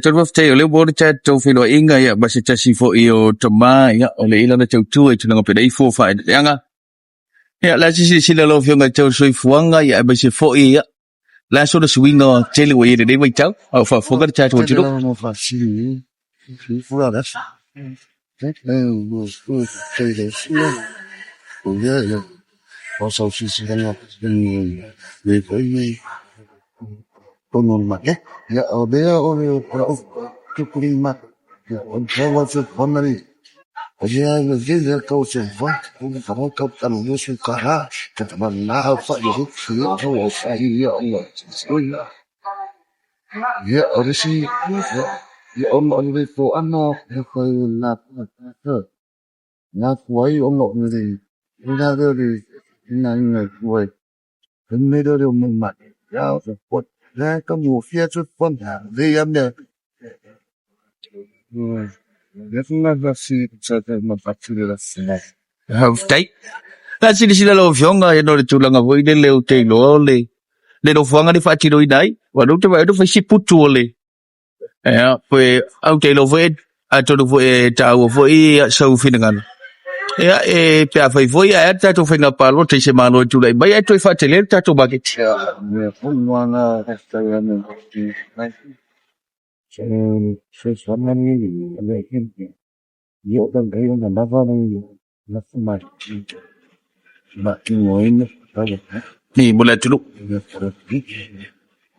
Cho nó chơi ở lấy bố cha cho phi lo inga ya ba cha si fo io to mai ya ole ila na chau chu cho nó pe dai fo fa ya nga ya la si la lo fio nga chau sui fuanga ya ba si fo ya la so lo swing no chele we de dai chau au fa fo ga cha cho chu non fa sì fu la adesso chơi đấy cũng nhớ là có sau khi sinh ra về với con nôn mặt ấy ya ở đây ở cái cung mặt on thua cho con này ya cái câu chuyện vậy cũng phải câu tầm như sự cả ha cái mà nào phải được thứ thôi phải ông ya ở đây gì ya ông về phố ăn nó phải là quấy ông nội người gì chúng ta đưa đi là người quấy hình mấy đứa đều mừng mặt giao rồi quật ra có mùa phía chút phân thả đi em nè rất là gì cho mà bắt chước là gì tai la si la lo fio nga ya no chu la nga voi de leo te lo le do fuanga di fa chi do dai wa do fa si pu chu le poi au te lo voi a cho do voi ta wo voi so fi nga ya pe a voi ya ta cho fa nga pa lo te se ma lo chu lai ba ya to fa te le ta cho ba ke không ngoan là cái này sẽ sống năm như vậy cái nhiều tầng cái là nó vào nó mà cái ngồi nó có được ni mo la chu lu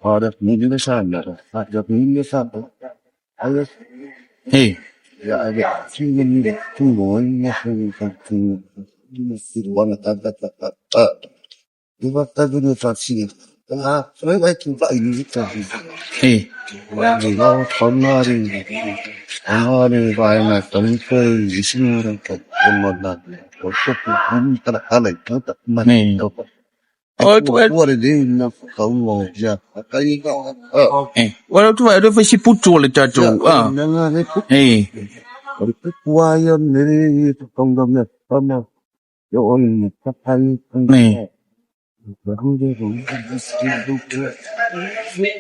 họ được những cái sản là họ được những cái sản ấy hey ya ya khi mình khi ngồi nó hơi thì quan là ta đi vào ta đưa ra xin với cái chúng ta ý hey thì nó thốn nó đi vài ngày tổng cơ sinh ra cái một lần có chút cũng ta đã lại nó tập mình đâu qua đi nó không ngồi ra cái wa do fa si pu chu le ta cho nó hey cái qua yon này không đồng nhất không nào chỗ này các anh không đi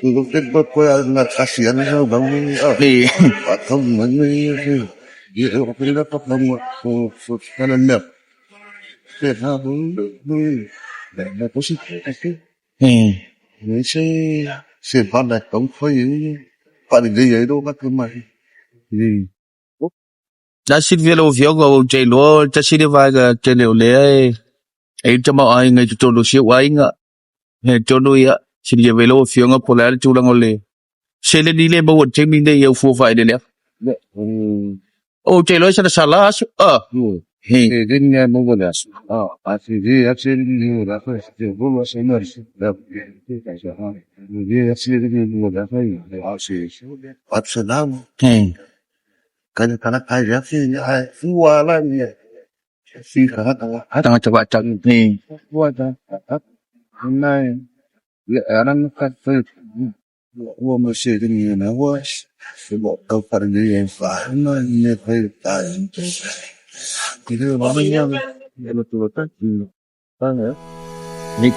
cũng lúc đến bữa qua là kasihan sao bang ni không mấy người gì ở bên đó có đông cái này nè để ha đúng để là có sự cái hey người sẽ phát này cũng phải đi vậy đâu các mày gì da si lo fio go te lo ta si de va ga te le ai cho ma ai ngai cho lo si wa inga he cho no ya si de ve lo fio nga po la chu la ngole se le di le bo che mi de yo fu fa de le o te lo sa sala he thì cái nhà mua quần áo thì đi học sinh nhiều là phải thì vô mà sinh rồi là cái cái gì ha đi học sinh thì mua là phải học sinh bắt đầu năm he cái cái học sinh ai phụ qua là gì sinh khá ta cho ba chân he phụ ta hôm nay ở đang phát phải vô mà sinh thì nhiều nữa vô phải bỏ câu phải đi em phải nó như phải tại thì đưa nó với nhau để mà tụi nó tắt gì ta nữa ni